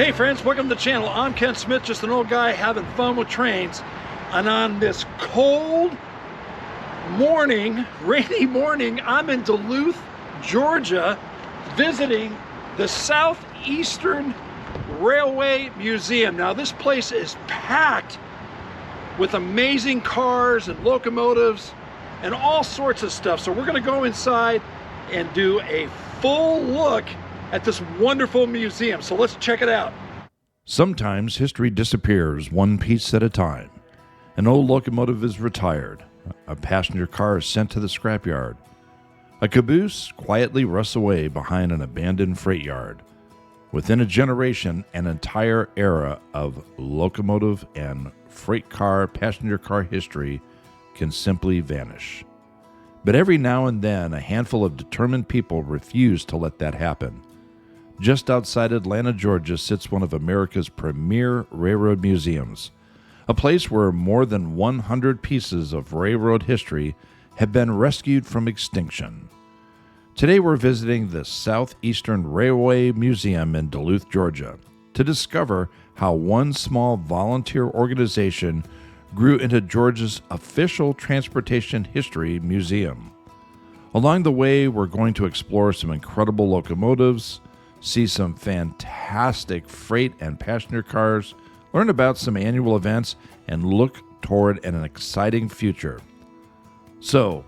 Hey friends, welcome to the channel. I'm Ken Smith, just an old guy having fun with trains. And on this cold morning, rainy morning, I'm in Duluth, Georgia, visiting the Southeastern Railway Museum. Now this place is packed with amazing cars and locomotives and all sorts of stuff. So we're gonna go inside and do a full look at this wonderful museum. So let's check it out. Sometimes history disappears one piece at a time. An old locomotive is retired. A passenger car is sent to the scrapyard. A caboose quietly rusts away behind an abandoned freight yard. Within a generation, an entire era of locomotive and freight car, passenger car history can simply vanish. But every now and then, a handful of determined people refuse to let that happen. Just outside Atlanta, Georgia, sits one of America's premier railroad museums, a place where more than 100 pieces of railroad history have been rescued from extinction. Today we're visiting the Southeastern Railway Museum in Duluth, Georgia, to discover how one small volunteer organization grew into Georgia's official transportation history museum. Along the way, we're going to explore some incredible locomotives, see some fantastic freight and passenger cars, learn about some annual events, and look toward an exciting future. So,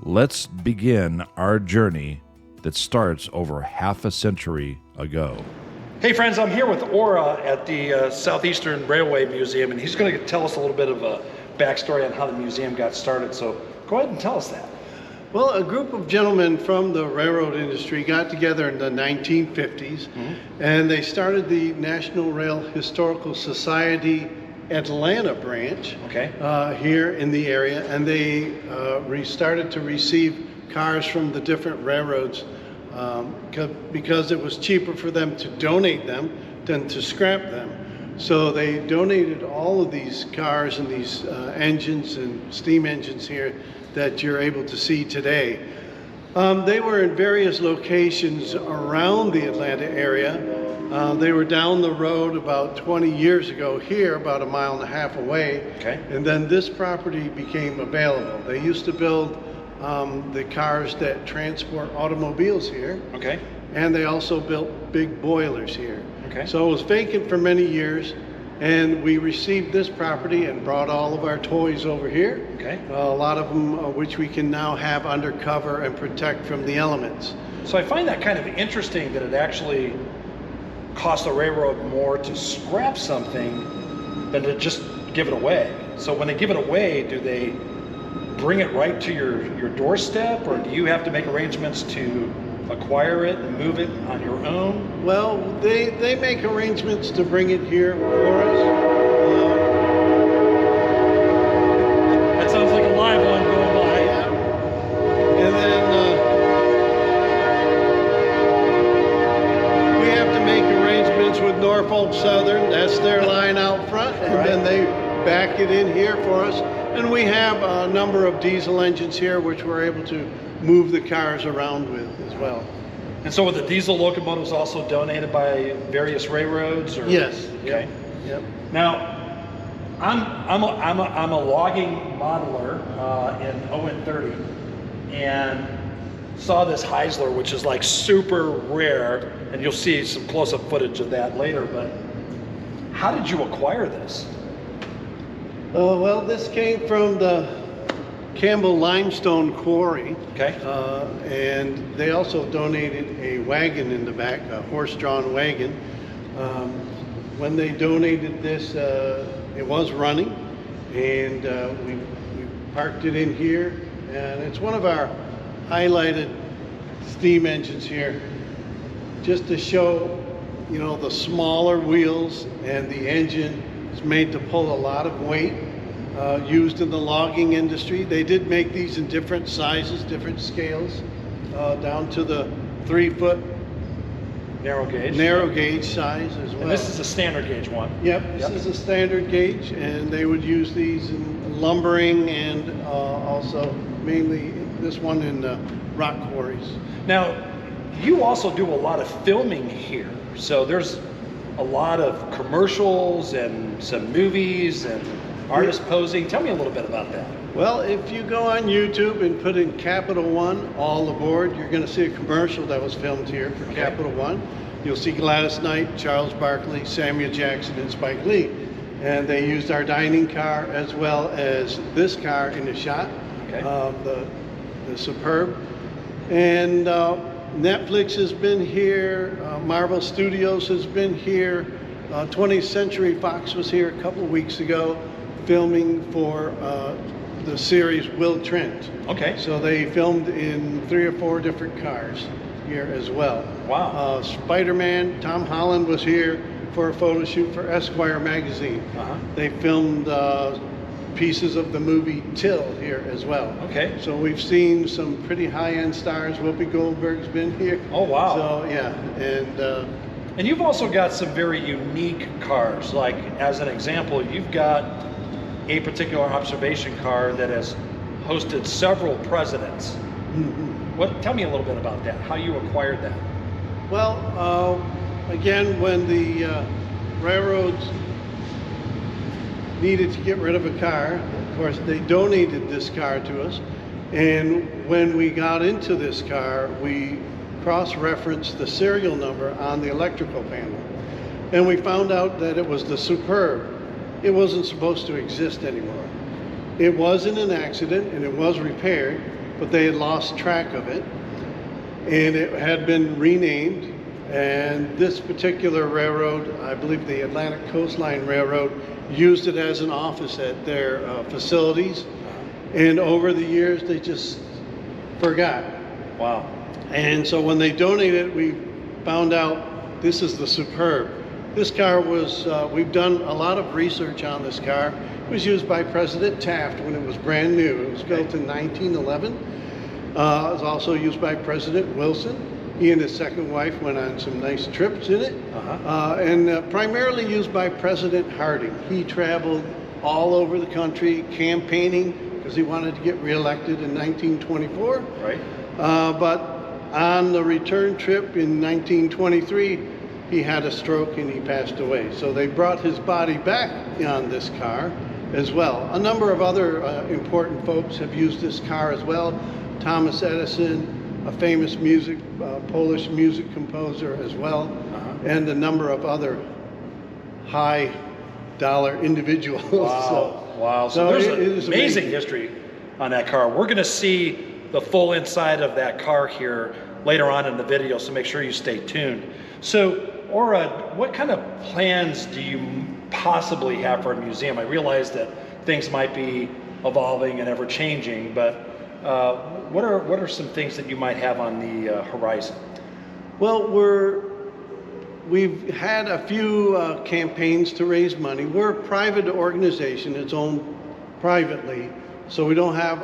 let's begin our journey that starts over half a century ago. Hey friends, I'm here with Ora at the Southeastern Railway Museum, and he's going to tell us a little bit of a backstory on how the museum got started. So go ahead and tell us that. Well, a group of gentlemen from the railroad industry got together in the 1950s, and they started the National Rail Historical Society Atlanta branch here in the area, and they started to receive cars from the different railroads because it was cheaper for them to donate them than to scrap them. So they donated all of these cars and these engines and steam engines here that you're able to see today. They were in various locations around the Atlanta area. They were down the road about 20 years ago here, about a mile and a half away. And then this property became available. They used to build the cars that transport automobiles here. And they also built big boilers here. So it was vacant for many years, and we received this property and brought all of our toys over here. A lot of them which we can now have undercover and protect from the elements. So I find that kind of interesting that it actually costs the railroad more to scrap something than to just give it away. So when they give it away, do they bring it right to your doorstep, or do you have to make arrangements to acquire it and move it on your own? Well, they make arrangements to bring it here for us. That sounds like a live one going by. And then we have to make arrangements with Norfolk Southern. That's their line out front, and then they back it in here for us. And we have a number of diesel engines here which we're able to move the cars around with as well. And so were the diesel locomotives also donated by various railroads? Or? Yes. Okay. Yep. Now, I'm a logging modeler in ON30, and saw this Heisler, which is like super rare, and you'll see some close-up footage of that later. But how did you acquire this? Well, this came from the Campbell Limestone Quarry. And they also donated a wagon in the back, a horse-drawn wagon. When they donated this, it was running, and we parked it in here, and it's one of our highlighted steam engines here, just to show, you know, the smaller wheels, and the engine is made to pull a lot of weight. Used in the logging industry. They did make these in different sizes, different scales, down to the 3-foot narrow gauge size as well. And this is a standard gauge one. This is a standard gauge, and they would use these in lumbering and also mainly this one in rock quarries. Now, you also do a lot of filming here. So there's a lot of commercials and some movies and artists posing. Tell me a little bit about that. Well, if you go on YouTube and put in Capital One, All Aboard, you're going to see a commercial that was filmed here for Capital One. You'll see Gladys Knight, Charles Barkley, Samuel Jackson, and Spike Lee. And they used our dining car as well as this car in the shot, the Superb. And Netflix has been here, Marvel Studios has been here, 20th Century Fox was here a couple weeks ago filming for the series Will Trent. Okay. So they filmed in 3 or 4 different cars here as well. Wow. Spider-Man, Tom Holland was here for a photo shoot for Esquire magazine. They filmed pieces of the movie Till here as well. Okay. So we've seen some pretty high-end stars. Whoopi Goldberg's been here. Oh, wow. So yeah, and you've also got some very unique cars. Like, as an example, you've got a particular observation car that has hosted several presidents. Tell me a little bit about that, how you acquired that. Well, again, when the railroads needed to get rid of a car, of course, they donated this car to us. And when we got into this car, we cross-referenced the serial number on the electrical panel. And we found out that it was the Superb. It wasn't supposed to exist anymore. It was in an accident and it was repaired, but they had lost track of it. And it had been renamed. And this particular railroad, I believe the Atlantic Coastline Railroad, used it as an office at their facilities. And over the years, they just forgot. Wow. And so when they donated it, we found out this is the Superb. This car was, we've done a lot of research on this car. It was used by President Taft when it was brand new. It was built in 1911. It was also used by President Wilson. He and his second wife went on some nice trips in it. And primarily used by President Harding. He traveled all over the country campaigning because he wanted to get reelected in 1924. Right. But on the return trip in 1923, he had a stroke and he passed away. So they brought his body back on this car as well. A number of other important folks have used this car as well. Thomas Edison, a famous Polish music composer as well, and a number of other high dollar individuals. Wow. So there's amazing history on that car. We're going to see the full inside of that car here later on in the video, so make sure you stay tuned. So, Ora, what kind of plans do you possibly have for a museum? I realize that things might be evolving and ever changing, but what are some things that you might have on the horizon? Well, we've had a few campaigns to raise money. We're a private organization. It's owned privately, so we don't have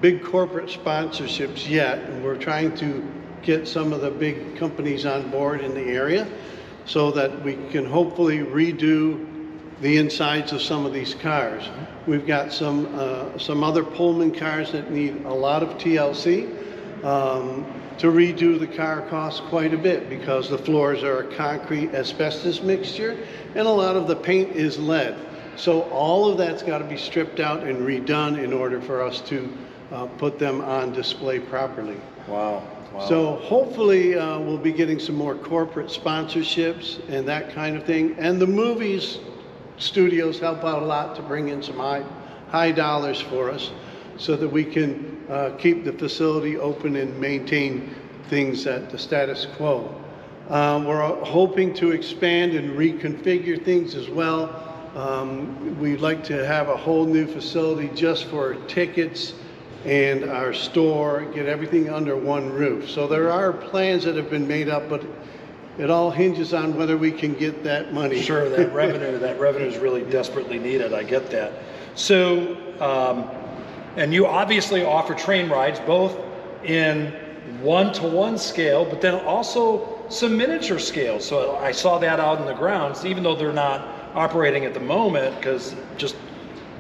big corporate sponsorships yet. And we're trying to get some of the big companies on board in the area so that we can hopefully redo the insides of some of these cars. We've got some other Pullman cars that need a lot of TLC. To redo the car costs quite a bit because the floors are a concrete asbestos mixture and a lot of the paint is lead. So all of that's got to be stripped out and redone in order for us to put them on display properly. Wow. So hopefully we'll be getting some more corporate sponsorships and that kind of thing. And the studios help out a lot to bring in some high dollars for us so that we can keep the facility open and maintain things at the status quo. We're hoping to expand and reconfigure things as well. We'd like to have a whole new facility just for tickets and our store, get everything under one roof. So there are plans that have been made up, but it all hinges on whether we can get that money. Sure, that revenue is really desperately needed. I get that. So, and you obviously offer train rides both in one-to-one scale, but then also some miniature scale. So I saw that out in the grounds, even though they're not operating at the moment, because just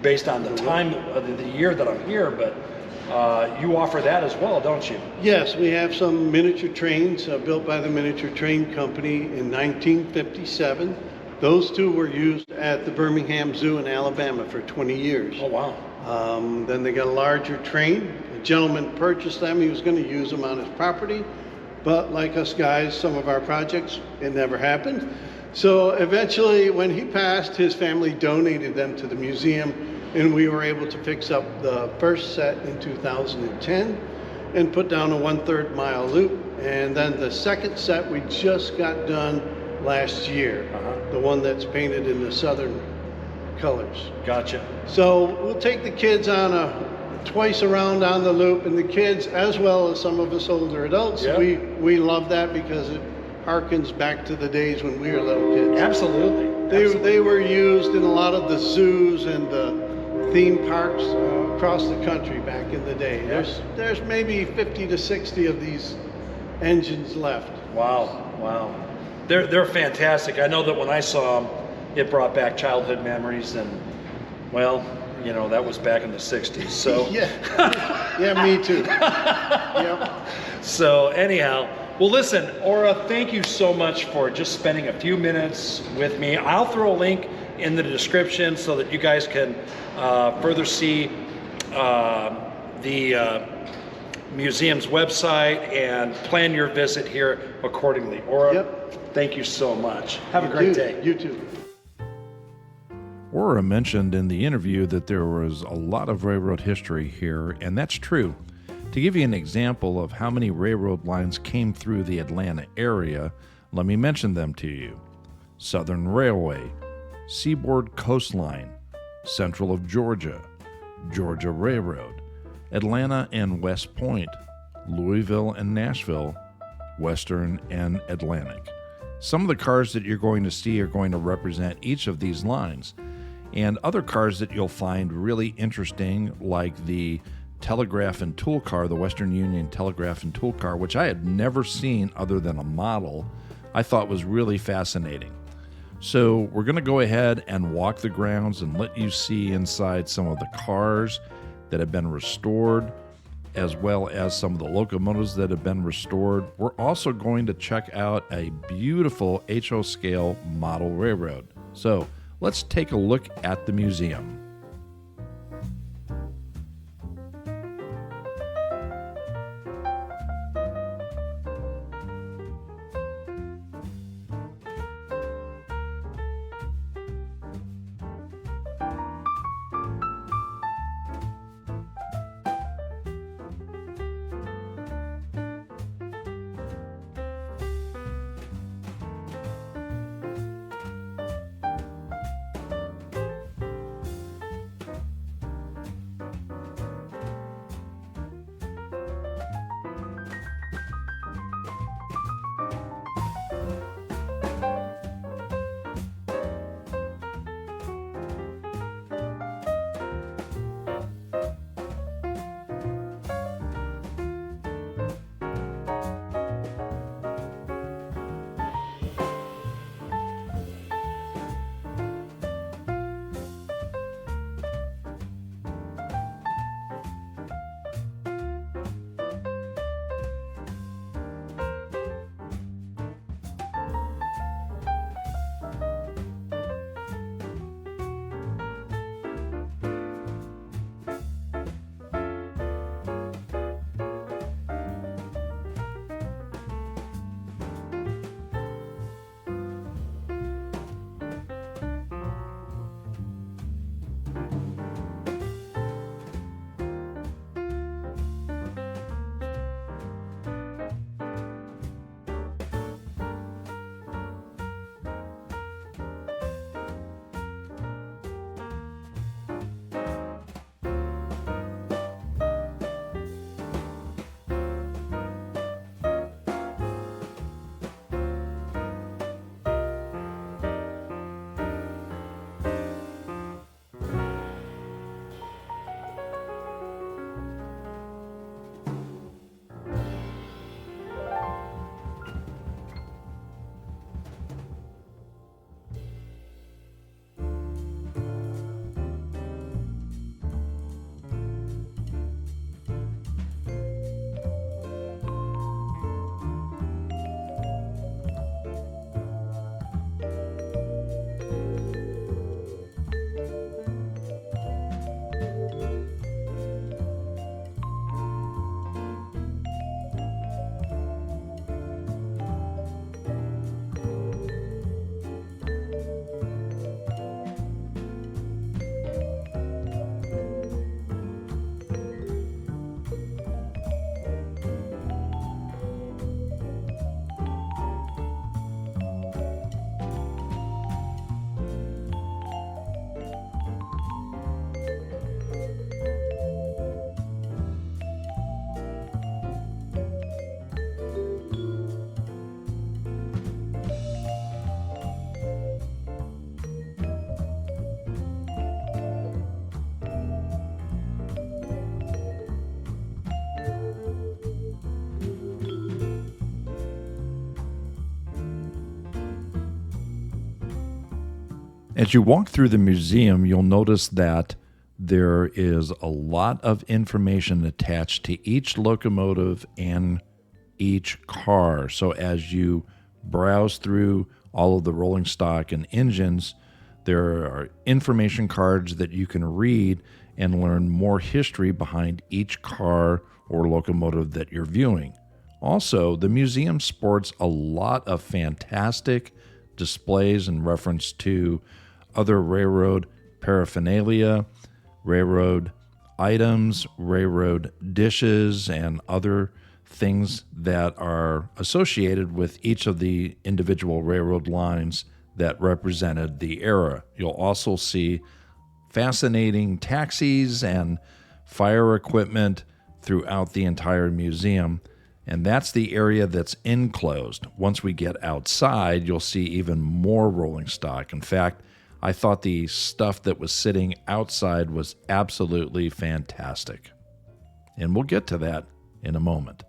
based on the time of the year that I'm here, but you offer that as well, don't you? Yes, we have some miniature trains built by the Miniature Train Company in 1957. Those two were used at the Birmingham Zoo in Alabama for 20 years. Oh, wow. Then they got a larger train. A gentleman purchased them. He was going to use them on his property. But like us guys, some of our projects, it never happened. So eventually, when he passed, his family donated them to the museum, and we were able to fix up the first set in 2010 and put down a 1/3 mile loop. And then the second set we just got done last year, the one that's painted in the southern colors. Gotcha. So we'll take the kids on twice around on the loop, and the kids, as well as some of us older adults, Yep. we love that because it harkens back to the days when we were little kids. Absolutely. They were used in a lot of the zoos and the theme parks across the country back in the day. Yep. There's maybe 50 to 60 of these engines left. Wow, wow. They're fantastic. I know that when I saw them, it brought back childhood memories, and well, you know, that was back in the 60s. So Yeah, yeah, me too. Yep. So anyhow, well, listen, Aura, thank you so much for just spending a few minutes with me. I'll throw a link in the description so that you guys can further see the museum's website and plan your visit here accordingly. Aura, Yep. thank you so much. Have a great day. You too. Aura mentioned in the interview that there was a lot of railroad history here, and that's true. To give you an example of how many railroad lines came through the Atlanta area, let me mention them to you. Southern Railway, Seaboard Coastline, Central of Georgia, Georgia Railroad, Atlanta and West Point, Louisville and Nashville, Western and Atlantic. Some of the cars that you're going to see are going to represent each of these lines. And other cars that you'll find really interesting, like the telegraph and tool car, the Western Union telegraph and tool car, which I had never seen other than a model, I thought was really fascinating. So we're going to go ahead and walk the grounds and let you see inside some of the cars that have been restored, as well as some of the locomotives that have been restored. We're also going to check out a beautiful HO scale model railroad. So let's take a look at the museum. As you walk through the museum, you'll notice that there is a lot of information attached to each locomotive and each car. So as you browse through all of the rolling stock and engines, there are information cards that you can read and learn more history behind each car or locomotive that you're viewing. Also, the museum sports a lot of fantastic displays in reference to other railroad paraphernalia, railroad items, railroad dishes, and other things that are associated with each of the individual railroad lines that represented the era. You'll also see fascinating taxis and fire equipment throughout the entire museum, and that's the area that's enclosed. Once we get outside, you'll see even more rolling stock. In fact, I thought the stuff that was sitting outside was absolutely fantastic. And we'll get to that in a moment.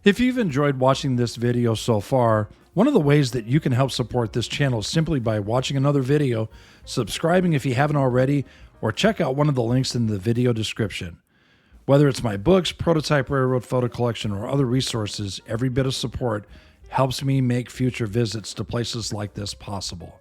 If you've enjoyed watching this video so far, one of the ways that you can help support this channel is simply by watching another video, subscribing if you haven't already, or check out one of the links in the video description. Whether it's my books, prototype railroad photo collection, or other resources, every bit of support helps me make future visits to places like this possible.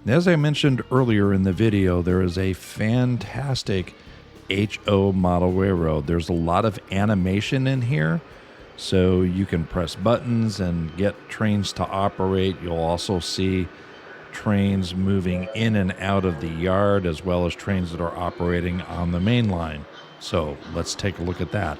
As I mentioned earlier in the video, there is a fantastic HO model railroad. There's a lot of animation in here, so you can press buttons and get trains to operate. You'll also see trains moving in and out of the yard, as well as trains that are operating on the main line. So let's take a look at that.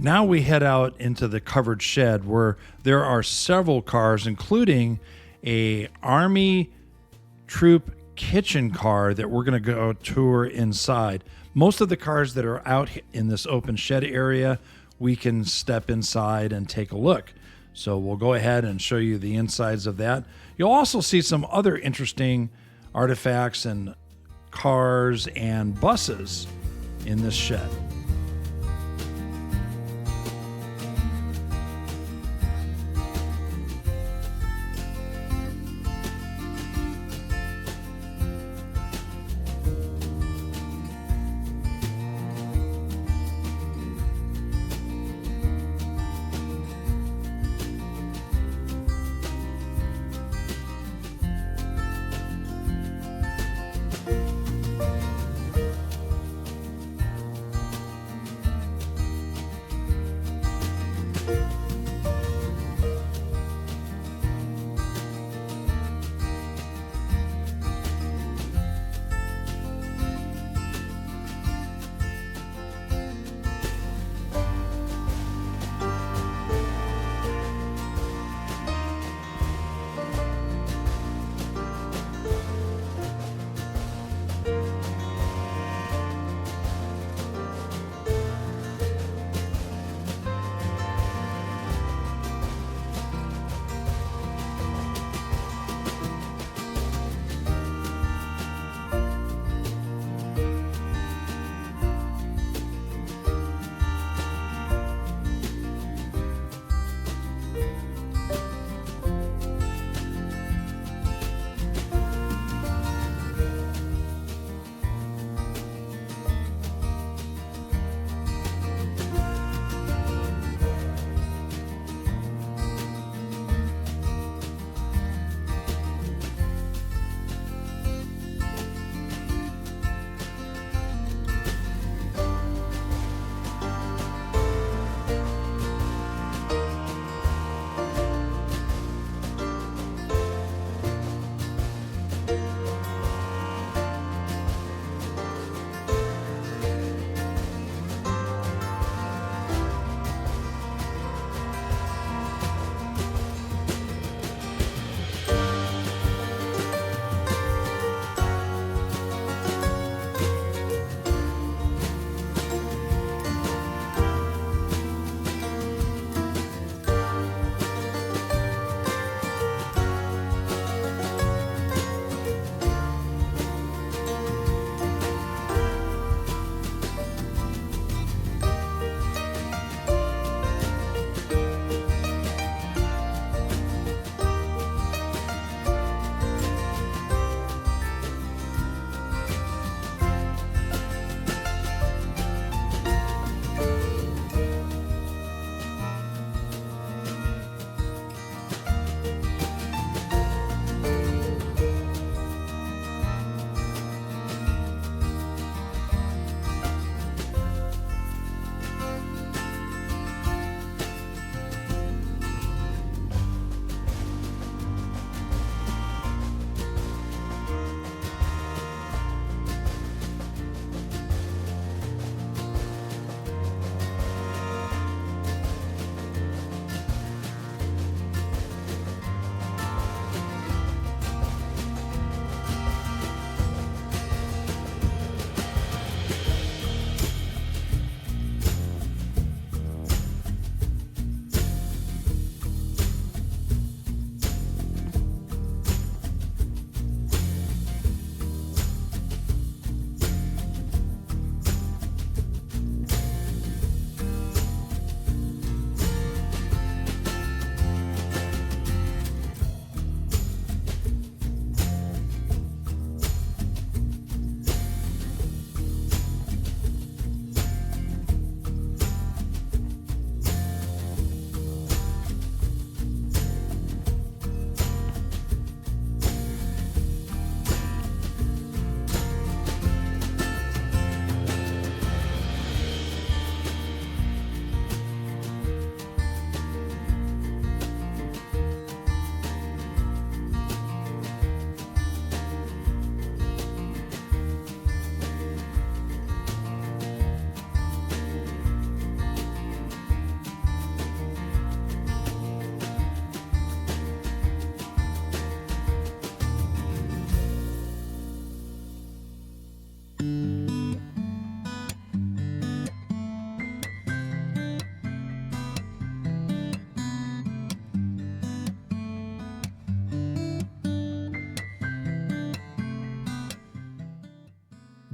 Now we head out into the covered shed where there are several cars, including a Army troop kitchen car that we're going to go tour inside. Most of the cars that are out in this open shed area, we can step inside and take a look. So we'll go ahead and show you the insides of that. You'll also see some other interesting artifacts and cars and buses in this shed.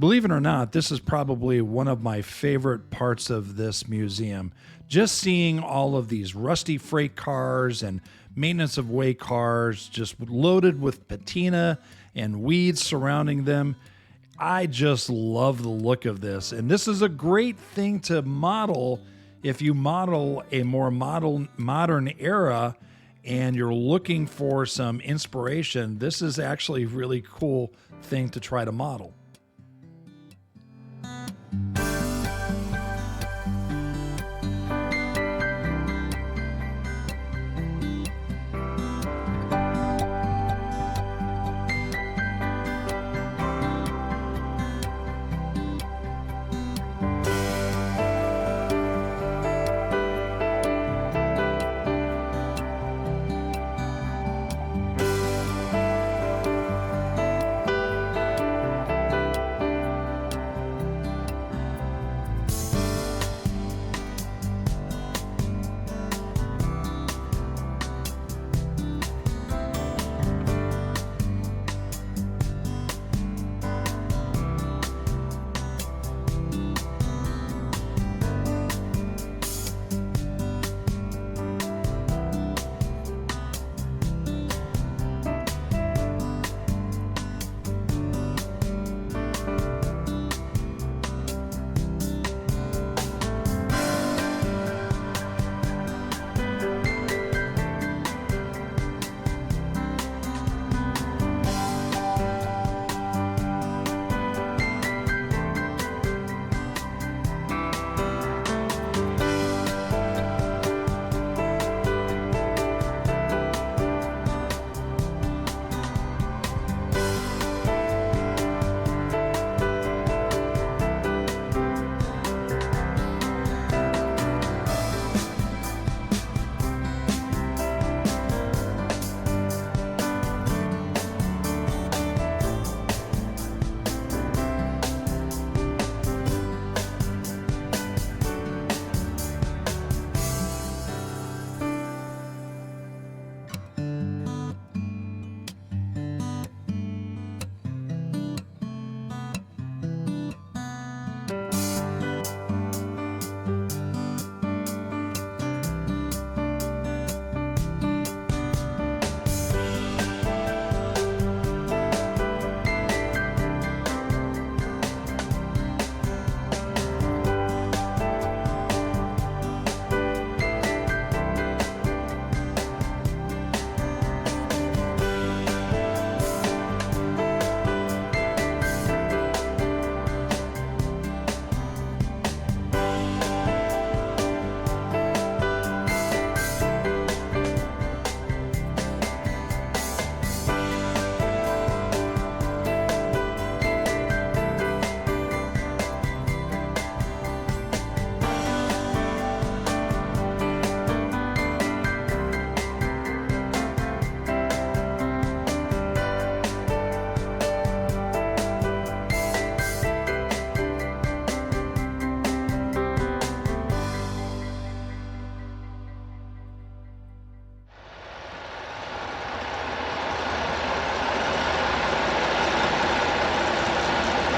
Believe it or not, this is probably one of my favorite parts of this museum. Just seeing all of these rusty freight cars and maintenance of way cars just loaded with patina and weeds surrounding them. I just love the look of this. And this is a great thing to model if you model a more modern era and you're looking for some inspiration. This is actually a really cool thing to try to model.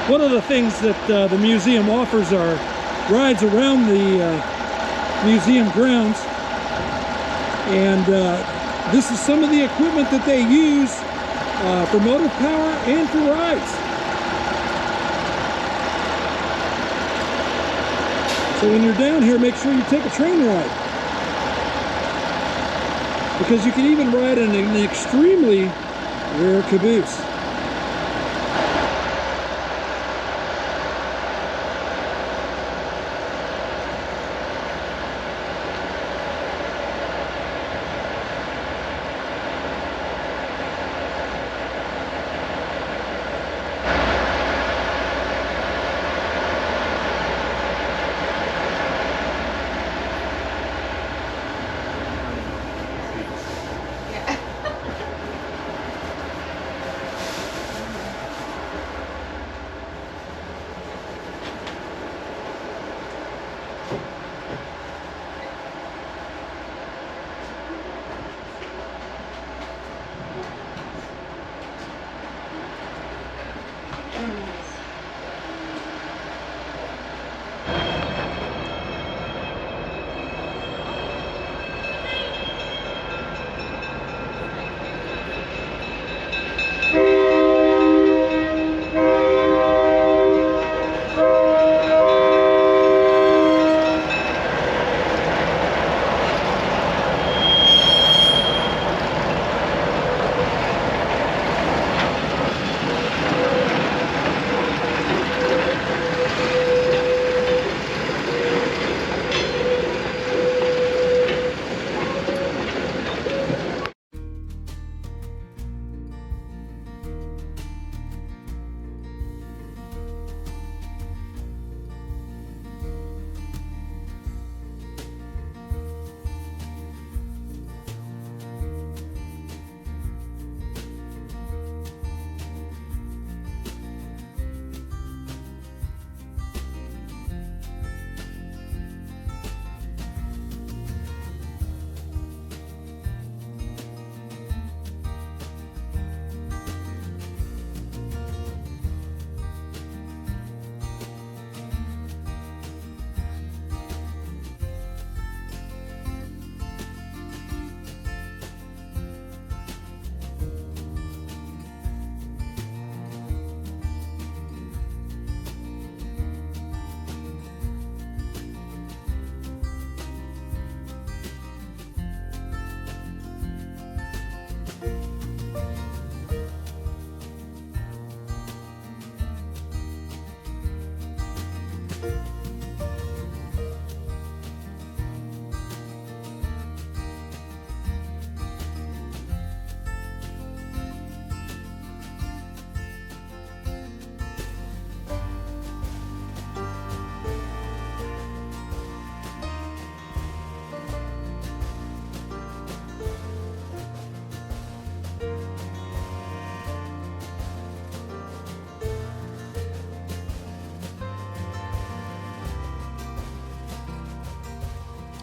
One of the things that the museum offers are rides around the museum grounds, and this is some of the equipment that they use for motive power and for rides. So when you're down here, make sure you take a train ride, because you can even ride in an extremely rare caboose.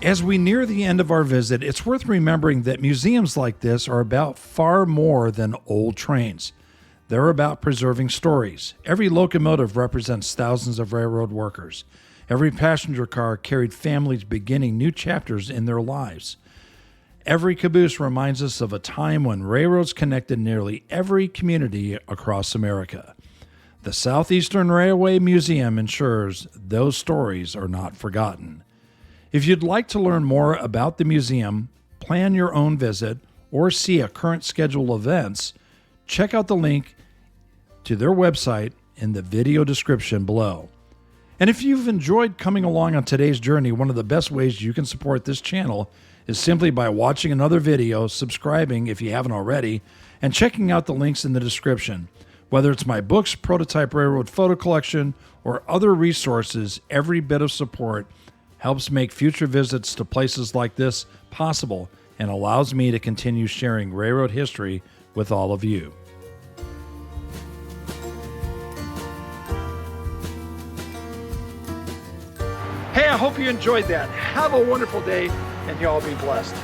As we near the end of our visit, it's worth remembering that museums like this are about far more than old trains. They're about preserving stories. Every locomotive represents thousands of railroad workers. Every passenger car carried families beginning new chapters in their lives. Every caboose reminds us of a time when railroads connected nearly every community across America. The Southeastern Railway Museum ensures those stories are not forgotten. If you'd like to learn more about the museum, plan your own visit, or see a current schedule of events, check out the link to their website in the video description below. And if you've enjoyed coming along on today's journey, one of the best ways you can support this channel is simply by watching another video, subscribing if you haven't already, and checking out the links in the description. Whether it's my books, Prototype Railroad photo collection, or other resources, every bit of support helps make future visits to places like this possible and allows me to continue sharing railroad history with all of you. Hey, I hope you enjoyed that. Have a wonderful day, and you all be blessed.